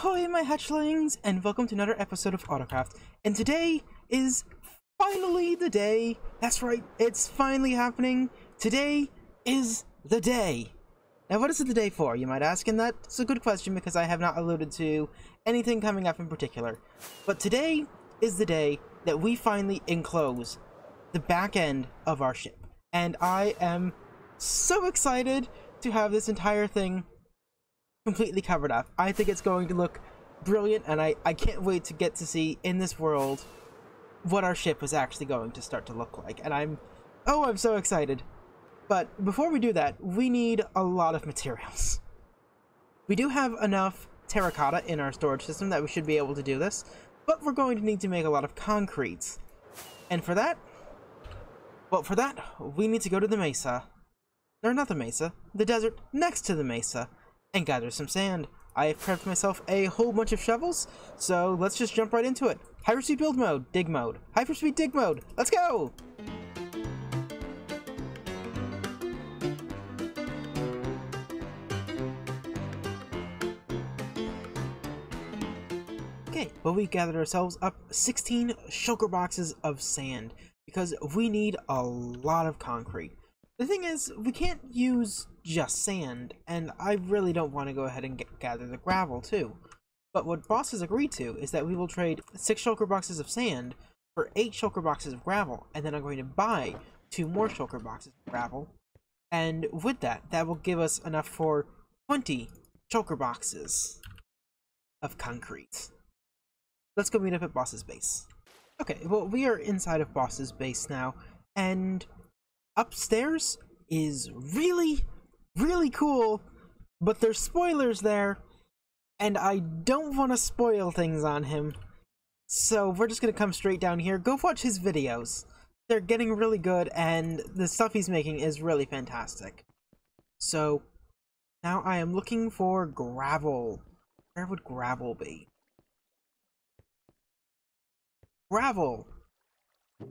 Ahoy my hatchlings, and welcome to another episode of Autocraft. And today is finally the day. That's right, it's finally happening. Today is the day. Now what is it the day for, you might ask? And that's a good question because I have not alluded to anything coming up in particular. But today is the day that we finally enclose the back end of our ship. And I am so excited to have this entire thing completely covered up. I think it's going to look brilliant, and I can't wait to get to see in this world what our ship is actually going to start to look like. And I'm so excited. But before we do that, we need a lot of materials. We do have enough terracotta in our storage system that we should be able to do this, but we're going to need to make a lot of concrete. And for that, we need to go to the mesa. Or not the mesa, the desert next to the mesa, and gather some sand. I have prepped myself a whole bunch of shovels, so let's just jump right into it. Hyperspeed build mode, dig mode. Hyperspeed dig mode, let's go! Okay, well we gathered ourselves up 16 shulker boxes of sand, because we need a lot of concrete. The thing is, we can't use just sand, and I really don't want to go ahead and gather the gravel too. But what Boss has agreed to is that we will trade 6 shulker boxes of sand for 8 shulker boxes of gravel, and then I'm going to buy 2 more shulker boxes of gravel. And with that, that will give us enough for 20 shulker boxes of concrete. Let's go meet up at Boss's base. Okay, well we are inside of Boss's base now, and upstairs is really cool, but there's spoilers there, and I don't want to spoil things on him, so we're just gonna come straight down here. Go watch his videos. They're getting really good, and the stuff he's making is really fantastic. So now I am looking for gravel. Where would gravel be? Gravel!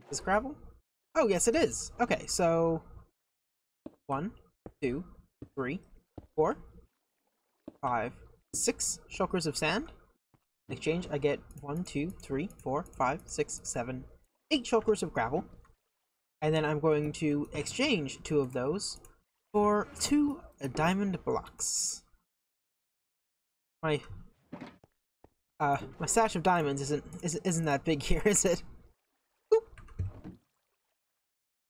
Is gravel? Oh, yes, it is. Okay, so 1, 2, 3, 4, 5, 6 shulkers of sand. In exchange, I get 1, 2, 3, 4, 5, 6, 7, 8 shulkers of gravel. And then I'm going to exchange 2 of those for 2 diamond blocks. My stash of diamonds isn't that big here, is it?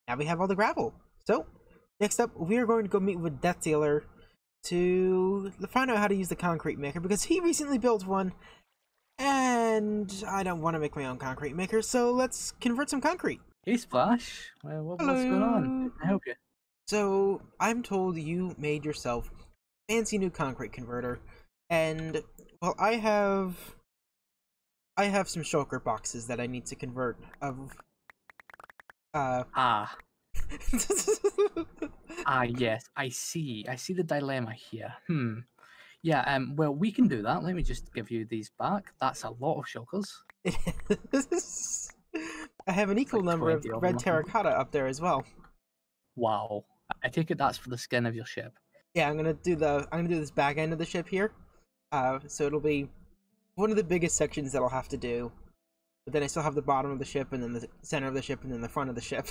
Now we have all the gravel. So, next up, we are going to go meet with Death Dealer to find out how to use the concrete maker, because he recently built one, and I don't want to make my own concrete maker, so let's convert some concrete. Hey Splash, what's going on? Can I help you? So, I'm told you made yourself a fancy new concrete converter, and, well, I have some shulker boxes that I need to convert of Yes, I see the dilemma here. Yeah, well, we can do that. Let me just give you these back. That's a lot of shulkers. I have an equal number of red terracotta up there as well. Wow. I take it that's for the skin of your ship. Yeah, I'm gonna do this back end of the ship here. So it'll be one of the biggest sections that I'll have to do. But then I still have the bottom of the ship, and then the center of the ship, and then the front of the ship.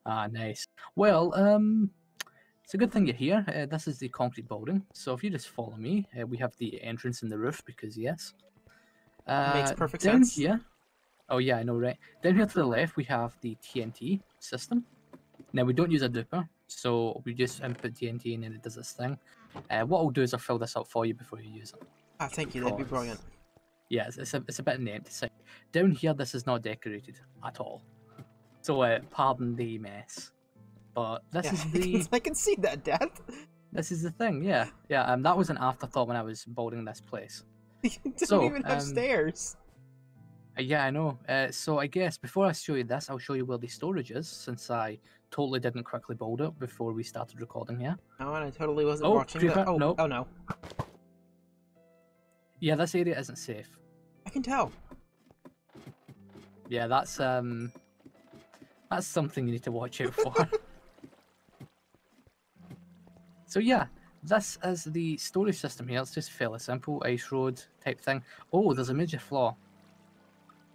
Ah, nice. Well, it's a good thing you're here. This is the concrete building. So if you just follow me, we have the entrance in the roof, because yes. Makes perfect down sense. Here, oh yeah, I know, right? Down here to the left, we have the TNT system. Now, we don't use a duper, so we just input TNT and then it does its thing. What I'll do is I'll fill this up for you before you use it. Ah, thank you, that'd be brilliant. Yeah, it's a bit of an empty site. Down here, this is not decorated at all. So, pardon the mess. But this is the... I can see that, Dad. This is the thing, yeah. Yeah, that was an afterthought when I was building this place. You don't even have stairs. Yeah, I know. So I guess before I show you this, I'll show you where the storage is, since I totally didn't quickly build it before we started recording here. Oh, and I totally wasn't watching that. Oh, no. Oh, no. Yeah, this area isn't safe. I can tell. Yeah, that's something you need to watch out for. So yeah, this is the storage system here. It's just fairly simple, ice road type thing. Oh, there's a major flaw.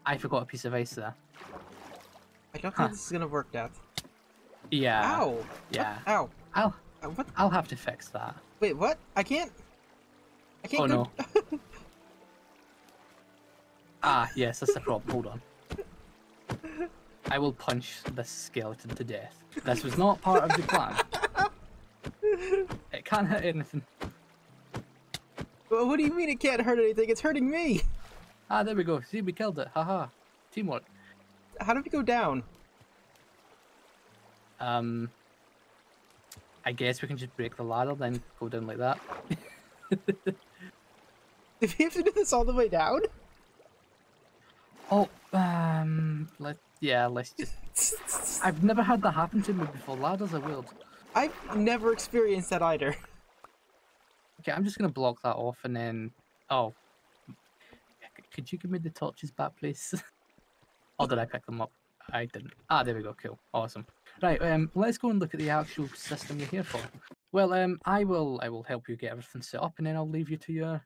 I forgot a piece of ice there. I don't Huh. think this is gonna work, Death. Yeah. Ow! Yeah. What? Ow! What? I'll have to fix that. Wait, what? I can't Oh go... no. Ah, yes, that's the problem. Hold on. I will punch this skeleton to death. This was not part of the plan. It can't hit anything. Well, what do you mean it can't hurt anything? It's hurting me! Ah, there we go. See, we killed it. Haha. Teamwork. How do we go down? I guess we can just break the ladder, then go down like that. Do we have to do this all the way down? Oh, let's just... I've never had that happen to me before. Ladders are weird. I've never experienced that either. Okay, I'm just gonna block that off and then... Oh. Could you give me the torches back, please? Or did I pick them up? I didn't. Ah, there we go. Cool. Awesome. Right, let's go and look at the actual system you're here for. Well, I will help you get everything set up, and then I'll leave you to your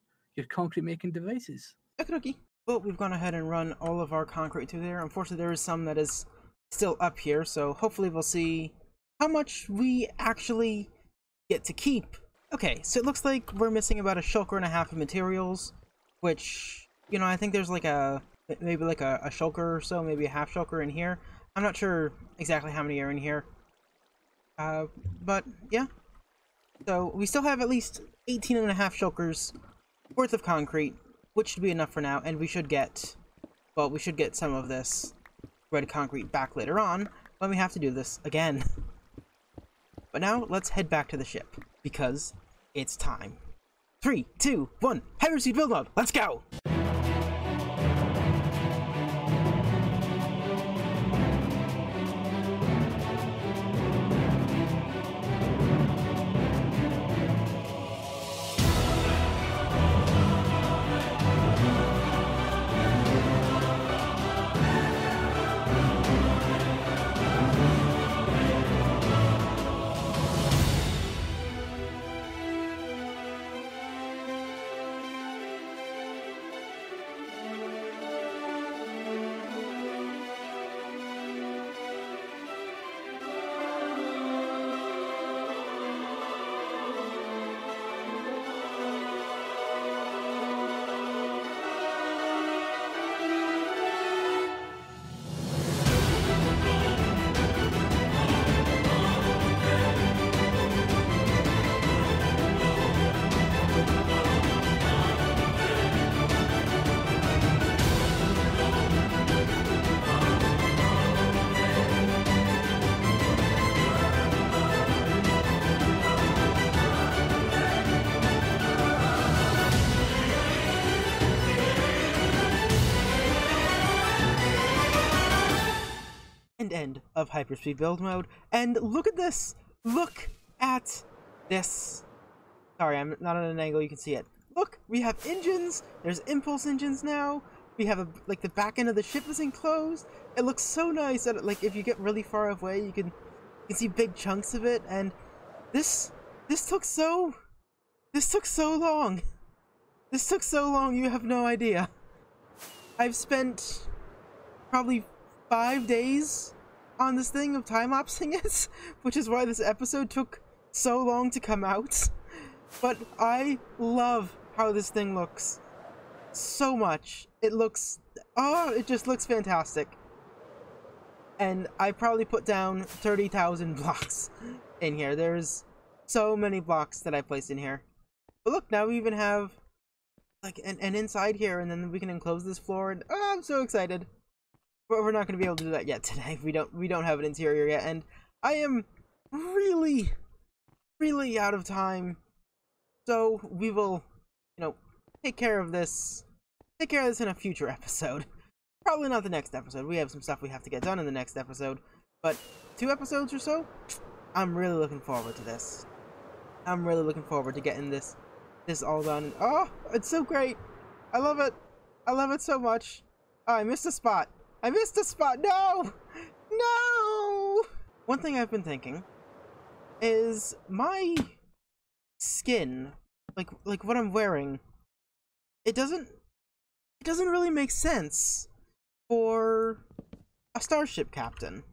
concrete making devices. Okay. Well, we've gone ahead and run all of our concrete through there. Unfortunately, there is some that is still up here, so hopefully we'll see how much we actually get to keep. Okay, so it looks like we're missing about a shulker and a half of materials, which, you know, I think there's like maybe like a shulker or so, maybe a half shulker in here. I'm not sure exactly how many are in here. But yeah. So we still have at least 18 and a half shulkers worth of concrete, which should be enough for now, and we should get some of this red concrete back later on when we have to do this again. But now let's head back to the ship, because it's time. 3, 2, 1, hyperspeed build mode, let's go! End of hyperspeed build mode, and look at this! Look at this! Sorry, I'm not on an angle you can see it. Look, we have engines. There's impulse engines now. We have like the back end of the ship is enclosed. It looks so nice that like if you get really far away, you can see big chunks of it. And this took so long. This took so long. You have no idea. I've spent probably 5 days on this thing of time-lapsing it, which is why this episode took so long to come out. But I love how this thing looks so much. It just looks fantastic. And I probably put down 30,000 blocks in here. There's so many blocks that I placed in here. But look, now we even have like an inside here, and then we can enclose this floor, and oh, I'm so excited. But we're not going to be able to do that yet today. We don't have an interior yet, and I am really out of time. So we will, take care of this in a future episode. Probably not the next episode. We have some stuff we have to get done in the next episode, but 2 episodes or so. I'm really looking forward to this. I'm really looking forward to getting this all done. Oh, it's so great. I love it. I love it so much. Oh, I missed a spot. No! No! One thing I've been thinking is my skin, like what I'm wearing, it doesn't really make sense for a starship captain.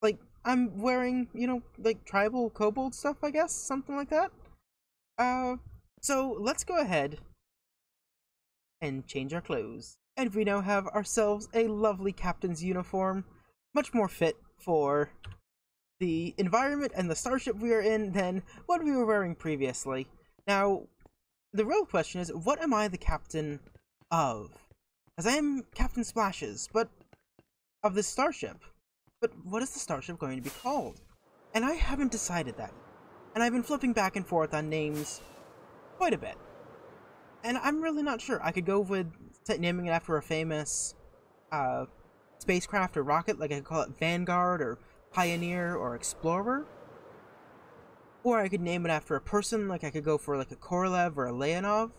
Like, I'm wearing, you know, like tribal kobold stuff, I guess, something like that. So let's go ahead and change our clothes. And we now have ourselves a lovely captain's uniform, much more fit for the environment and the starship we are in than what we were wearing previously. Now, the real question is, what am I the captain of? Because I am Captain Splashes, but of this starship. But what is the starship going to be called? And I haven't decided that. And I've been flipping back and forth on names quite a bit. And I'm really not sure. I could go with naming it after a famous spacecraft or rocket, like I could call it Vanguard or Pioneer or Explorer. Or I could name it after a person, like I could go for like a Korolev or a Leonov.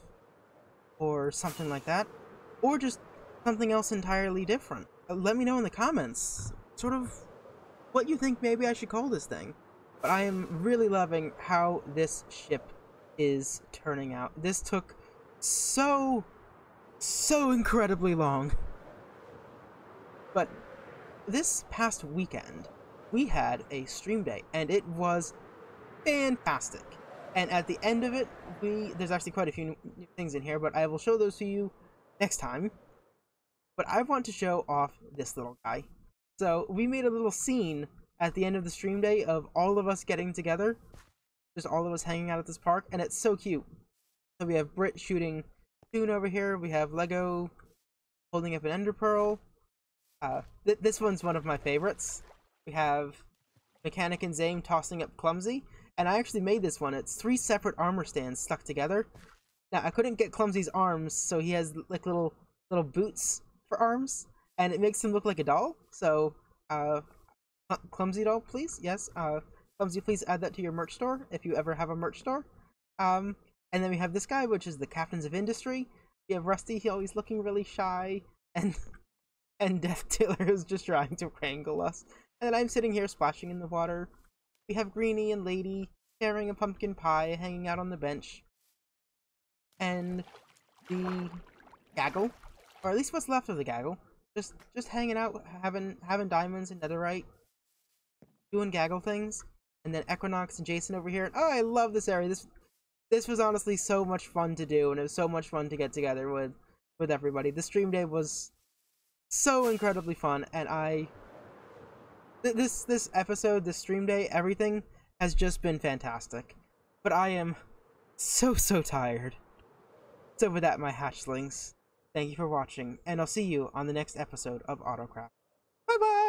Or something like that. Or just something else entirely different. Let me know in the comments sort of what you think maybe I should call this thing. But I am really loving how this ship is turning out. This took so incredibly long. But this past weekend, we had a stream day, and it was fantastic. And at the end of it, there's actually quite a few new things in here, but I will show those to you next time. But I want to show off this little guy. So we made a little scene at the end of the stream day of all of us getting together. Just all of us hanging out at this park, and it's so cute. So we have Britt shooting Toon over here. We have Lego holding up an Ender Pearl. This one's one of my favorites. We have Mechanic and Zame tossing up Clumsy. And I actually made this one. It's 3 separate armor stands stuck together. Now, I couldn't get Clumsy's arms, so he has like little boots for arms. And it makes him look like a doll. So, Clumsy doll, please. Yes. Clumsy, please add that to your merch store, if you ever have a merch store. And then we have this guy, which is the Captains of Industry. We have Rusty, he's always looking really shy. And Death Taylor is just trying to wrangle us. And then I'm sitting here splashing in the water. We have Greenie and Lady sharing a pumpkin pie, hanging out on the bench. And the Gaggle, or at least what's left of the Gaggle, just hanging out, having diamonds and netherite, doing Gaggle things. And then Equinox and Jason over here. Oh, I love this area. This was honestly so much fun to do, and it was so much fun to get together with everybody. The stream day was so incredibly fun, and this episode, this stream day, everything has just been fantastic. But I am so tired. So with that, my hatchlings, thank you for watching, and I'll see you on the next episode of Autocraft. Bye bye!